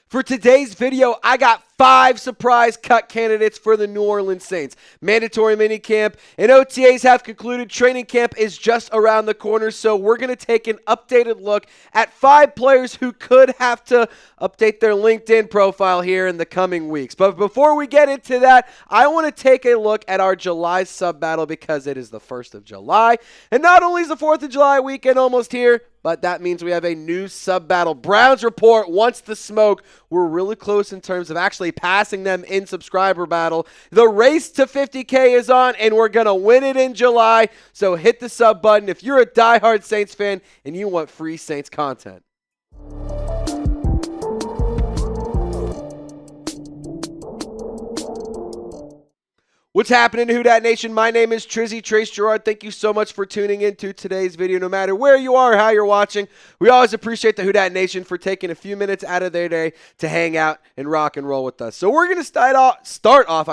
For today's video, I got 5 surprise cut candidates for the New Orleans Saints. Mandatory minicamp and OTAs have concluded. Training camp is just around the corner, so we're going to take an updated look at 5 players who could have to update their LinkedIn profile here in the coming weeks. But before we get into that, I want to take a look at our July sub battle because it is the 1st of July. And not only is the 4th of July weekend almost here, but that means we have a new sub-battle. Browns report wants the smoke. We're really close in terms of actually passing them in subscriber battle. The race to 50K is on, and we're going to win it in July. So hit the sub button if you're a diehard Saints fan and you want free Saints content. What's happening, Who Dat Nation? My name is Trizzy Trace Girouard. Thank you so much for tuning into today's video. No matter where you are or how you're watching, we always appreciate the Who Dat Nation for taking a few minutes out of their day to hang out and rock and roll with us. So we're going to start off,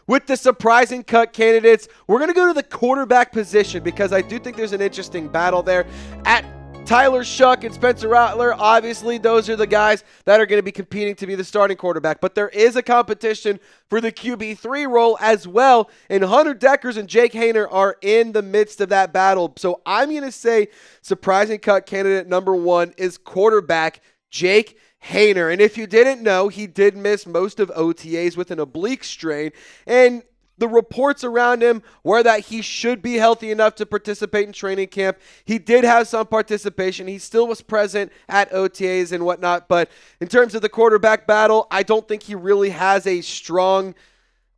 with the surprising cut candidates. We're going to go to the quarterback position because I do think there's an interesting battle there. At Tyler Shough and Spencer Rattler, obviously those are the guys that are going to be competing to be the starting quarterback. But there is a competition for the QB3 role as well. And Hunter Dekkers and Jake Haener are in the midst of that battle. So I'm going to say surprising cut candidate number 1 is quarterback Jake Haener. And if you didn't know, he did miss most of OTAs with an oblique strain. And the reports around him were that he should be healthy enough to participate in training camp. He did have some participation. He still was present at OTAs and whatnot. But in terms of the quarterback battle, I don't think he really has a strong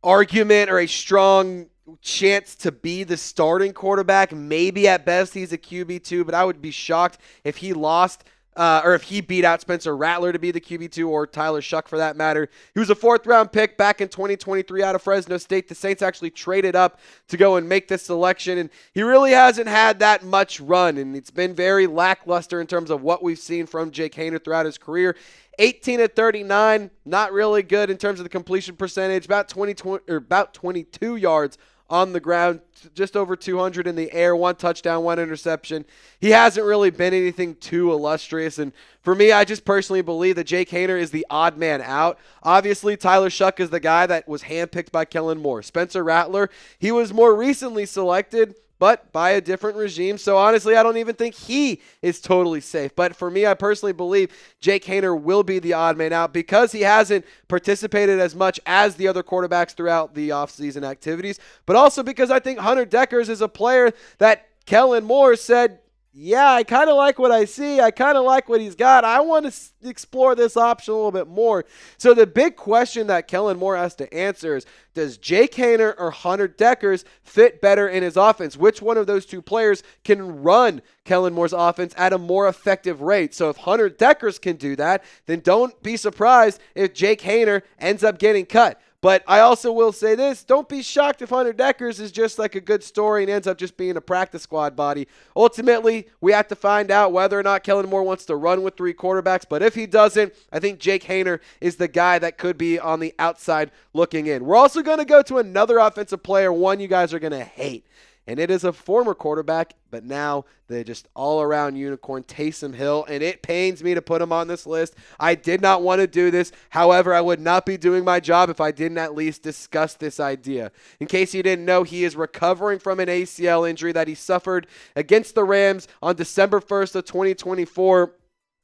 argument or a strong chance to be the starting quarterback. Maybe at best he's a QB2, but I would be shocked if he lost or if he beat out Spencer Rattler to be the QB2 or Tyler Shough for that matter. He was a 4th-round pick back in 2023 out of Fresno State. The Saints actually traded up to go and make this selection, and he really hasn't had that much run, and it's been very lackluster in terms of what we've seen from Jake Haener throughout his career. 18 at 39, not really good in terms of the completion percentage, about 22 yards on the ground, just over 200 in the air, 1 touchdown, 1 interception. He hasn't really been anything too illustrious. And for me, I just personally believe that Jake Haener is the odd man out. Obviously, Tyler Shough is the guy that was handpicked by Kellen Moore. Spencer Rattler, he was more recently selected, but by a different regime. So honestly, I don't even think he is totally safe. But for me, I personally believe Jake Haener will be the odd man out because he hasn't participated as much as the other quarterbacks throughout the offseason activities, but also because I think Hunter Dekkers is a player that Kellen Moore said, yeah, I kind of like what I see. I kind of like what he's got. I want to explore this option a little bit more. So the big question that Kellen Moore has to answer is, does Jake Haener or Hunter Dekkers fit better in his offense? Which one of those 2 players can run Kellen Moore's offense at a more effective rate? So if Hunter Dekkers can do that, then don't be surprised if Jake Haener ends up getting cut. But I also will say this, don't be shocked if Hunter Dekkers is just like a good story and ends up just being a practice squad body. Ultimately, we have to find out whether or not Kellen Moore wants to run with 3 quarterbacks. But if he doesn't, I think Jake Haener is the guy that could be on the outside looking in. We're also going to go to another offensive player, one you guys are going to hate. And it is a former quarterback, but now they're just all-around unicorn, Taysom Hill, and it pains me to put him on this list. I did not want to do this. However, I would not be doing my job if I didn't at least discuss this idea. In case you didn't know, he is recovering from an ACL injury that he suffered against the Rams on December 1st of 2024.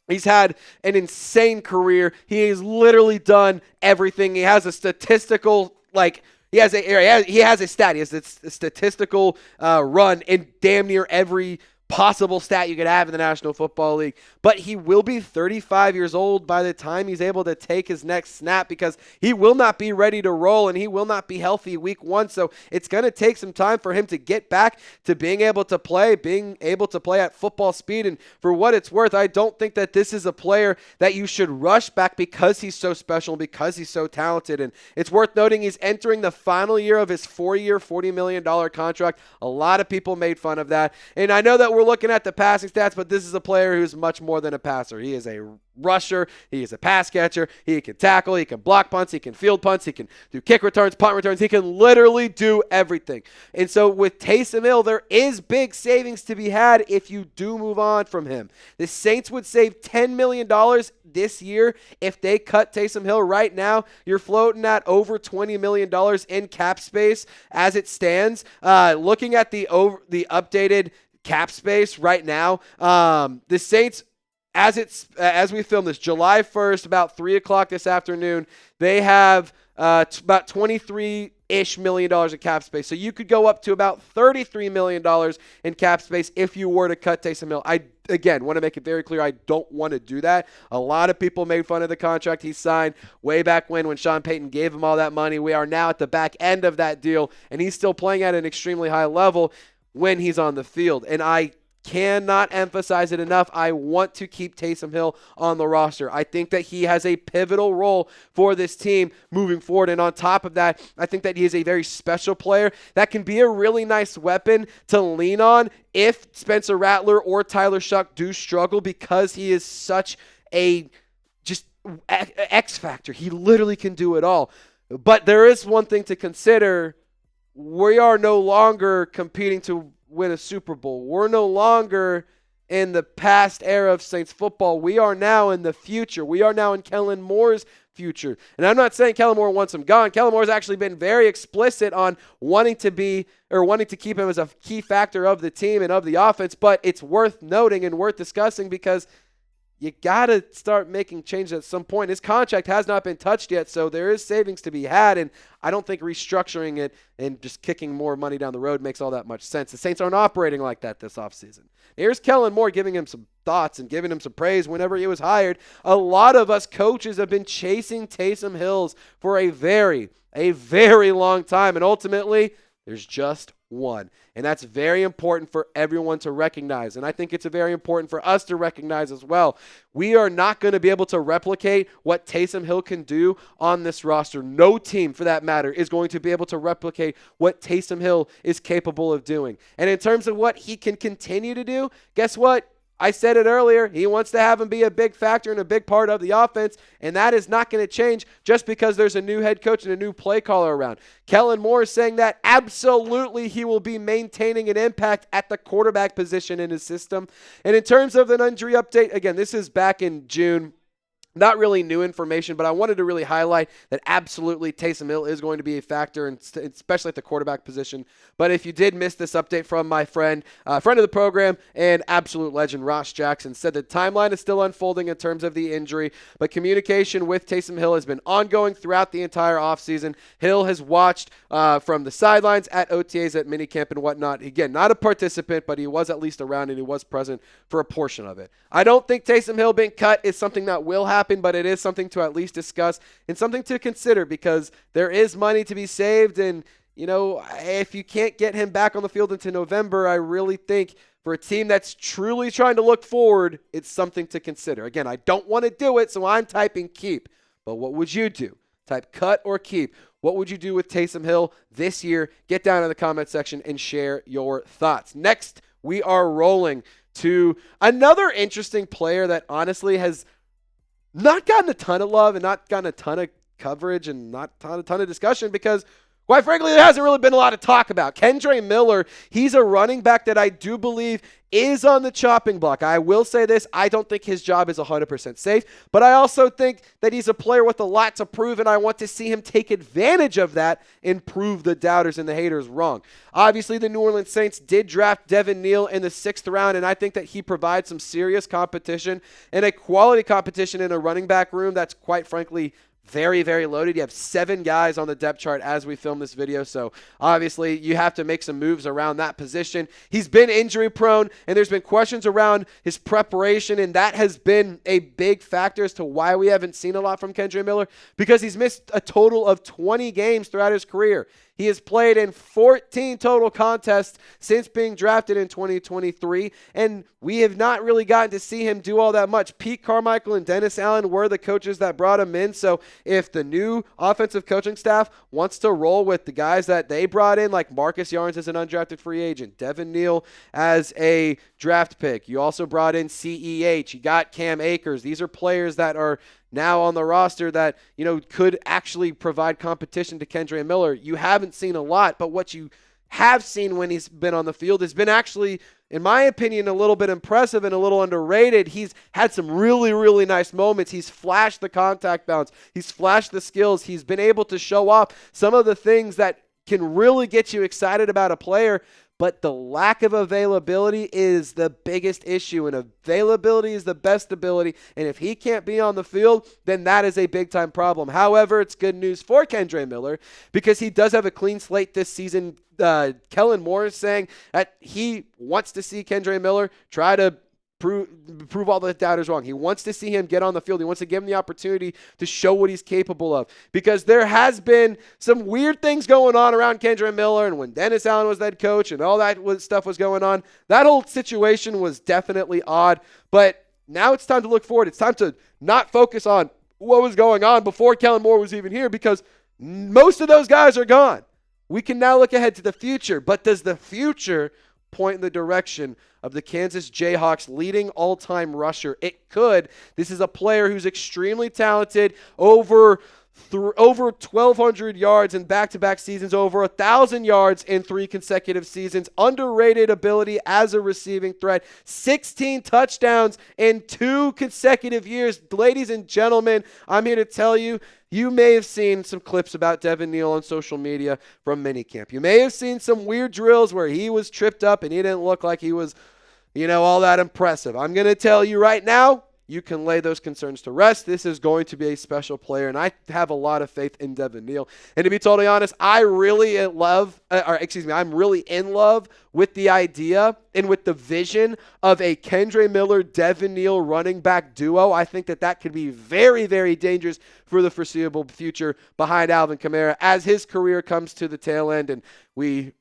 He's had an insane career. He has literally done everything. He has a statistical, he has a stat. He has a statistical run in damn near every possible stat you could have in the National Football League. But he will be 35 years old by the time he's able to take his next snap because he will not be ready to roll and he will not be healthy week 1. So it's going to take some time for him to get back to being able to play at football speed. And for what it's worth, I don't think that this is a player that you should rush back because he's so special, because he's so talented. And it's worth noting he's entering the final year of his 4-year, $40 million contract. A lot of people made fun of that. And I know that we're looking at the passing stats, but this is a player who's much more than a passer. He is a rusher. He is a pass catcher. He can tackle. He can block punts. He can field punts. He can do kick returns, punt returns. He can literally do everything. And so with Taysom Hill, there is big savings to be had if you do move on from him. The Saints would save $10 million this year if they cut Taysom Hill. Right now, you're floating at over $20 million in cap space as it stands. Looking at the updated cap space right now, the Saints, as we film this, July 1st, about 3 o'clock this afternoon, they have about $23-ish million in cap space. So you could go up to about $33 million in cap space if you were to cut Taysom Hill. I, again, want to make it very clear, I don't want to do that. A lot of people made fun of the contract he signed way back when Sean Payton gave him all that money. We are now at the back end of that deal, and he's still playing at an extremely high level when he's on the field. And I cannot emphasize it enough. I want to keep Taysom Hill on the roster. I think that he has a pivotal role for this team moving forward. And on top of that, I think that he is a very special player that can be a really nice weapon to lean on if Spencer Rattler or Tyler Shough do struggle, because he is such a just X factor. He literally can do it all. But there is one thing to consider. We are no longer competing to win a Super Bowl. We're no longer in the past era of Saints football. We are now in the future. We are now in Kellen Moore's future. And I'm not saying Kellen Moore wants him gone. Kellen Moore's actually been very explicit on wanting to keep him as a key factor of the team and of the offense, but it's worth noting and worth discussing because you got to start making changes at some point. His contract has not been touched yet, so there is savings to be had, and I don't think restructuring it and just kicking more money down the road makes all that much sense. The Saints aren't operating like that this offseason. Here's Kellen Moore giving him some thoughts and giving him some praise whenever he was hired. A lot of us coaches have been chasing Taysom Hill for a very long time, and ultimately there's just one. And that's very important for everyone to recognize. And I think it's very important for us to recognize as well. We are not going to be able to replicate what Taysom Hill can do on this roster. No team, for that matter, is going to be able to replicate what Taysom Hill is capable of doing. And in terms of what he can continue to do, guess what? I said it earlier, he wants to have him be a big factor and a big part of the offense, and that is not going to change just because there's a new head coach and a new play caller around. Kellen Moore is saying that absolutely he will be maintaining an impact at the quarterback position in his system. And in terms of an injury update, again, this is back in June. Not really new information, but I wanted to really highlight that absolutely Taysom Hill is going to be a factor, especially at the quarterback position. But if you did miss this update from my friend of the program and absolute legend Ross Jackson, said the timeline is still unfolding in terms of the injury, but communication with Taysom Hill has been ongoing throughout the entire offseason. Hill has watched from the sidelines at OTAs, at minicamp and whatnot. Again, not a participant, but he was at least around and he was present for a portion of it. I don't think Taysom Hill being cut is something that will happen, but it is something to at least discuss and something to consider because there is money to be saved. And, you know, if you can't get him back on the field into November, I really think for a team that's truly trying to look forward, it's something to consider. Again, I don't want to do it, so I'm typing keep. But what would you do? Type cut or keep. What would you do with Taysom Hill this year? Get down in the comment section and share your thoughts. Next, we are rolling to another interesting player that honestly has not gotten a ton of love and not gotten a ton of coverage and not a ton of discussion because, quite frankly, there hasn't really been a lot to talk about. Kendre Miller, he's a running back that I do believe is on the chopping block. I will say this, I don't think his job is 100% safe, but I also think that he's a player with a lot to prove, and I want to see him take advantage of that and prove the doubters and the haters wrong. Obviously, the New Orleans Saints did draft Devin Neal in the 6th round, and I think that he provides some serious competition and a quality competition in a running back room that's, quite frankly, very, very loaded. You have 7 guys on the depth chart as we film this video, so obviously you have to make some moves around that position. He's been injury prone, and there's been questions around his preparation, and that has been a big factor as to why we haven't seen a lot from Kendre Miller because he's missed a total of 20 games throughout his career. He has played in 14 total contests since being drafted in 2023, and we have not really gotten to see him do all that much. Pete Carmichael and Dennis Allen were the coaches that brought him in, so if the new offensive coaching staff wants to roll with the guys that they brought in, like Marcus Yarns as an undrafted free agent, Devin Neal as a draft pick, you also brought in CEH, you got Cam Akers. These are players that are now on the roster that, could actually provide competition to Kendre Miller. You haven't seen a lot, but what you have seen when he's been on the field has been actually, in my opinion, a little bit impressive and a little underrated. He's had some really, really nice moments. He's flashed the contact balance. He's flashed the skills. He's been able to show off some of the things that can really get you excited about a player. But the lack of availability is the biggest issue, and availability is the best ability. And if he can't be on the field, then that is a big-time problem. However, it's good news for Kendre Miller because he does have a clean slate this season. Kellen Moore is saying that he wants to see Kendre Miller try to prove all the doubters wrong. He wants to see him get on the field. He wants to give him the opportunity to show what he's capable of, because there has been some weird things going on around Kendre Miller, and when Dennis Allen was that coach and all that stuff was going on, that whole situation was definitely odd. But now it's time to look forward. It's time to not focus on what was going on before Kellen Moore was even here, because most of those guys are gone. We can now look ahead to the future, but does the future point in the direction of the Kansas Jayhawks' leading all-time rusher? It could. This is a player who's extremely talented, over 1,200 yards in back-to-back seasons, over 1,000 yards in 3 consecutive seasons, underrated ability as a receiving threat, 16 touchdowns in 2 consecutive years. Ladies and gentlemen, I'm here to tell you, you may have seen some clips about Devin Neal on social media from minicamp. You may have seen some weird drills where he was tripped up and he didn't look like he was, all that impressive. I'm going to tell you right now, you can lay those concerns to rest. This is going to be a special player, and I have a lot of faith in Devin Neal. And to be totally honest, I'm really in love with the idea and with the vision of a Kendre Miller, Devin Neal running back duo. I think that could be very, very dangerous for the foreseeable future behind Alvin Kamara as his career comes to the tail end, and we,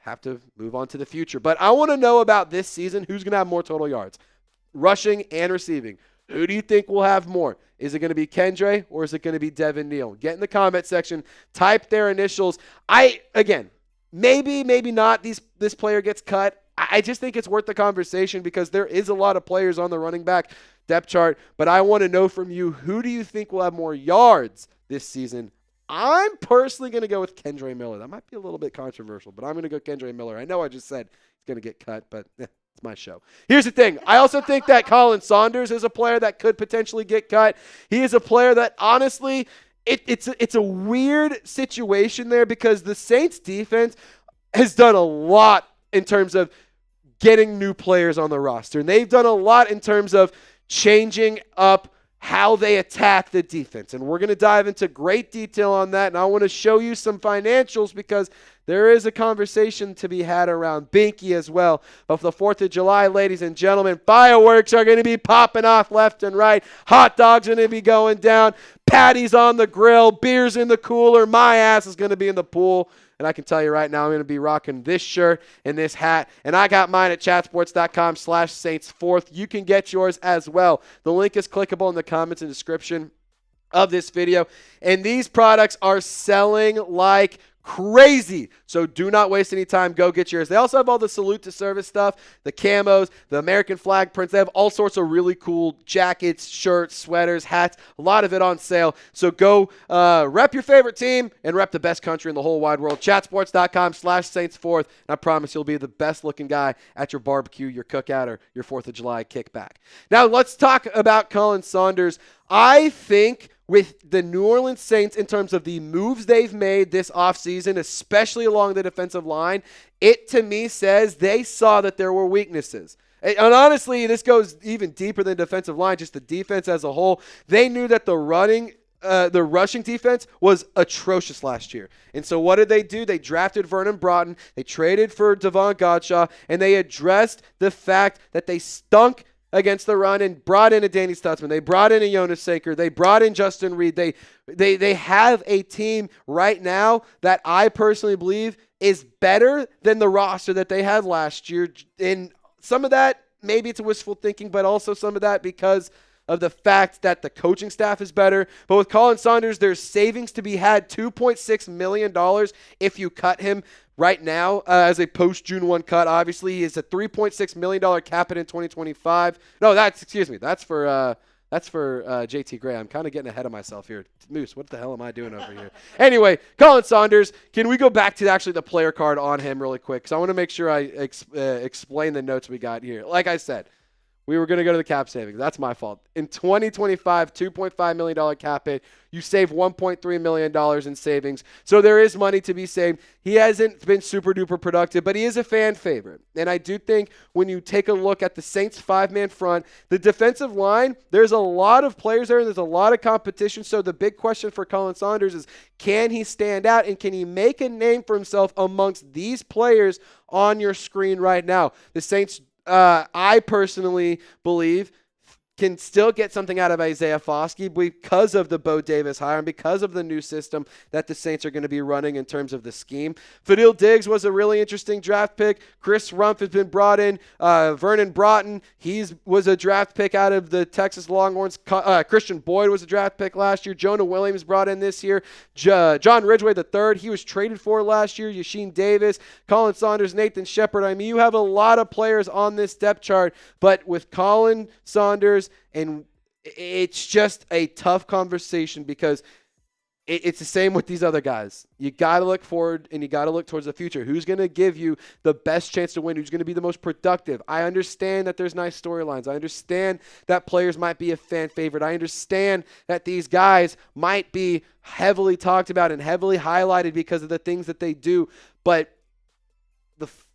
have to move on to the future. But I want to know about this season, who's going to have more total yards, rushing and receiving. Who do you think will have more? Is it going to be Kendre or is it going to be Devin Neal? Get in the comment section. Type their initials. Maybe not. This player gets cut. I just think it's worth the conversation because there is a lot of players on the running back depth chart. But I want to know from you, who do you think will have more yards this season? I'm personally going to go with Kendre Miller. That might be a little bit controversial, but I'm going to go Kendre Miller. I know I just said he's going to get cut, but it's my show. Here's the thing. I also think that Khalen Saunders is a player that could potentially get cut. He is a player that, honestly, it's a weird situation there because the Saints defense has done a lot in terms of getting new players on the roster. And they've done a lot in terms of changing up how they attack the defense. And we're going to dive into great detail on that. And I want to show you some financials because there is a conversation to be had around Binky as well. But for the 4th of July, ladies and gentlemen, fireworks are going to be popping off left and right. Hot dogs are going to be going down. Patties on the grill. Beers in the cooler. My ass is going to be in the pool. And I can tell you right now, I'm going to be rocking this shirt and this hat. And I got mine at chatsports.com/Saints4th. You can get yours as well. The link is clickable in the comments and description of this video. And these products are selling like crazy. So do not waste any time. Go get yours. They also have all the salute to service stuff, the camos, the American flag prints. They have all sorts of really cool jackets, shirts, sweaters, hats, a lot of it on sale. So go rep your favorite team and rep the best country in the whole wide world. Chatsports.com/Saints4th. And I promise you'll be the best looking guy at your barbecue, your cookout, or your 4th of July kickback. Now let's talk about Khalen Saunders. I think with the New Orleans Saints, in terms of the moves they've made this offseason, especially along the defensive line, it to me says they saw that there were weaknesses. And honestly, this goes even deeper than defensive line, just the defense as a whole. They knew that the rushing defense was atrocious last year. And so what did they do? They drafted Vernon Broughton. They traded for Devon Godshaw, and they addressed the fact that they stunk against the run and brought in a Danny Stutzman. They brought in a Jonas Sanker. They brought in Justin Reed. They have a team right now that I personally believe is better than the roster that they had last year. And some of that, maybe it's wishful thinking, but also some of that because of the fact that the coaching staff is better. But with Khalen Saunders, there's savings to be had, $2.6 million if you cut him right now as a post-June 1 cut. Obviously, he is a $3.6 million cap hit in 2025. No, that's for JT Gray. I'm kind of getting ahead of myself here. Moose, what the hell am I doing over here? Anyway, Khalen Saunders, can we go back to actually the player card on him really quick? Because I want to make sure I explain the notes we got here. Like I said, we were going to go to the cap savings. That's my fault. In 2025, $2.5 million cap hit. You save $1.3 million in savings. So there is money to be saved. He hasn't been super duper productive, but he is a fan favorite. And I do think when you take a look at the Saints 5-man front, the defensive line, there's a lot of players there and there's a lot of competition. So the big question for Khalen Saunders is, can he stand out and can he make a name for himself amongst these players on your screen right now? The Saints, I personally believe, can still get something out of Isaiah Foskey because of the Bo Davis hire and because of the new system that the Saints are going to be running in terms of the scheme. Fadil Diggs was a really interesting draft pick. Chris Rumpf has been brought in. Vernon Broughton, was a draft pick out of the Texas Longhorns. Christian Boyd was a draft pick last year. Jonah Williams brought in this year. John Ridgway III, he was traded for last year. Yashin Davis, Khalen Saunders, Nathan Shepard. I mean, you have a lot of players on this depth chart, but with Khalen Saunders, and it's just a tough conversation because it's the same with these other guys. You got to look forward and you got to look towards the future. Who's going to give you the best chance to win? Who's going to be the most productive? I understand that there's nice storylines. I understand that players might be a fan favorite. I understand that these guys might be heavily talked about and heavily highlighted because of the things that they do. But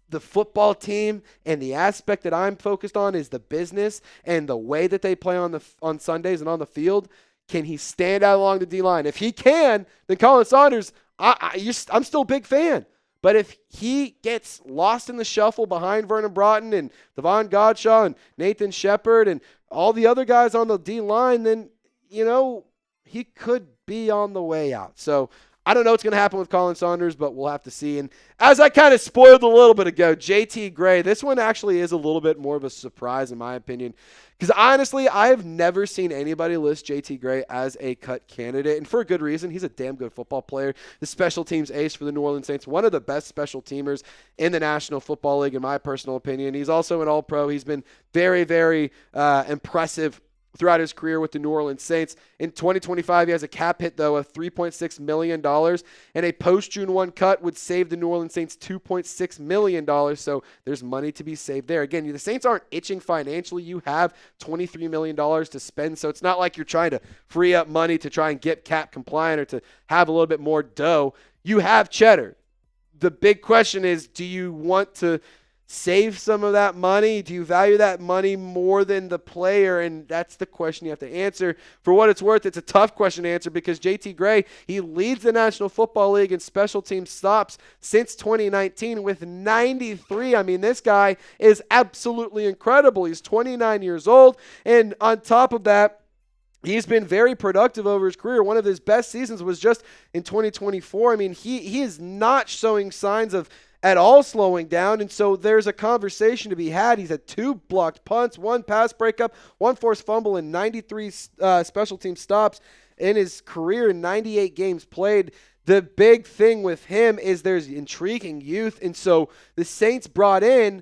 the football team and the aspect that I'm focused on is the business and the way that they play on Sundays and on the field. Can he stand out along the D-line? If he can, then Khalen Saunders, I'm still a big fan. But if he gets lost in the shuffle behind Vernon Broughton and Devon Godshaw and Nathan Shepard and all the other guys on the D-line, then, he could be on the way out. So I don't know what's going to happen with Khalen Saunders, but we'll have to see. And as I kind of spoiled a little bit ago, JT Gray, this one actually is a little bit more of a surprise in my opinion. Because honestly, I have never seen anybody list JT Gray as a cut candidate. And for a good reason. He's a damn good football player. The special teams ace for the New Orleans Saints. One of the best special teamers in the National Football League, in my personal opinion. He's also an all-pro. He's been very, very impressive throughout his career with the New Orleans Saints. In 2025, he has a cap hit, though, of $3.6 million, and a post-June 1 cut would save the New Orleans Saints $2.6 million, so there's money to be saved there. Again, the Saints aren't itching financially. You have $23 million to spend, so it's not like you're trying to free up money to try and get cap compliant or to have a little bit more dough. You have cheddar. The big question is, do you want to save some of that money? Do you value that money more than the player? And that's the question you have to answer. For what it's worth, it's a tough question to answer because JT Gray, he leads the National Football League in special team stops since 2019 with 93. I mean, this guy is absolutely incredible. He's 29 years old. And on top of that, he's been very productive over his career. One of his best seasons was just in 2024. I mean, he is not showing signs of at all slowing down, and so there's a conversation to be had. He's had 2 blocked punts, 1 pass breakup, 1 forced fumble, and 93 special team stops in his career in 98 games played. The big thing with him is there's intriguing youth, and so the Saints brought in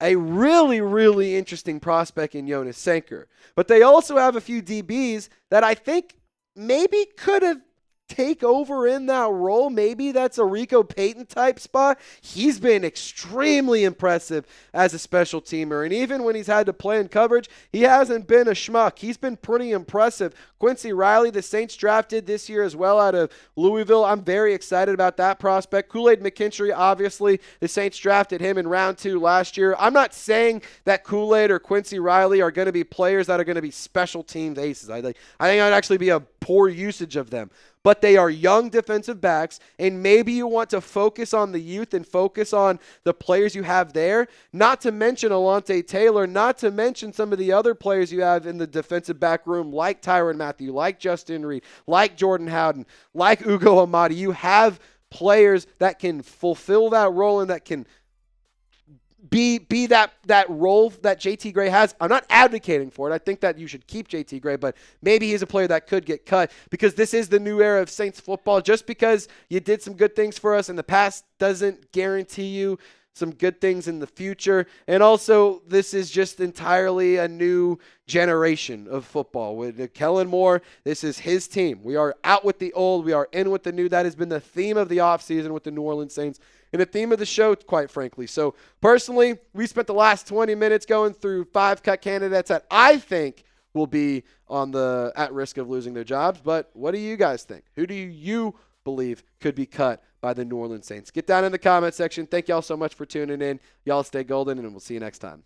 a really, really interesting prospect in Jonas Sanker. But they also have a few DBs that I think maybe could have take over in that role. Maybe that's a Rico Payton type spot. He's been extremely impressive as a special teamer, and even when he's had to play in coverage, he hasn't been a schmuck. He's been pretty impressive. Quincy Riley, the Saints drafted this year as well out of Louisville. I'm very excited about that prospect. Kool-Aid McKinstry, obviously, the Saints drafted him in round 2 last year. I'm not saying that Kool-Aid or Quincy Riley are going to be players that are going to be special teams aces. I think that would actually be a poor usage of them. But they are young defensive backs, and maybe you want to focus on the youth and focus on the players you have there, not to mention Alontae Taylor, not to mention some of the other players you have in the defensive back room like Tyrann Mathieu, like Justin Reed, like Jordan Howden, like Ugo Amadi. You have players that can fulfill that role and that can be that role that JT Gray has. I'm not advocating for it. I think that you should keep JT Gray, but maybe he's a player that could get cut because this is the new era of Saints football. Just because you did some good things for us in the past doesn't guarantee you some good things in the future. And also, this is just entirely a new generation of football. With Kellen Moore, this is his team. We are out with the old. We are in with the new. That has been the theme of the offseason with the New Orleans Saints and the theme of the show, quite frankly. So, personally, we spent the last 20 minutes going through 5 cut candidates that I think will be at risk of losing their jobs. But what do you guys think? Who do you believe could be cut by the New Orleans Saints? Get down in the comment section. Thank y'all so much for tuning in. Y'all stay golden, and we'll see you next time.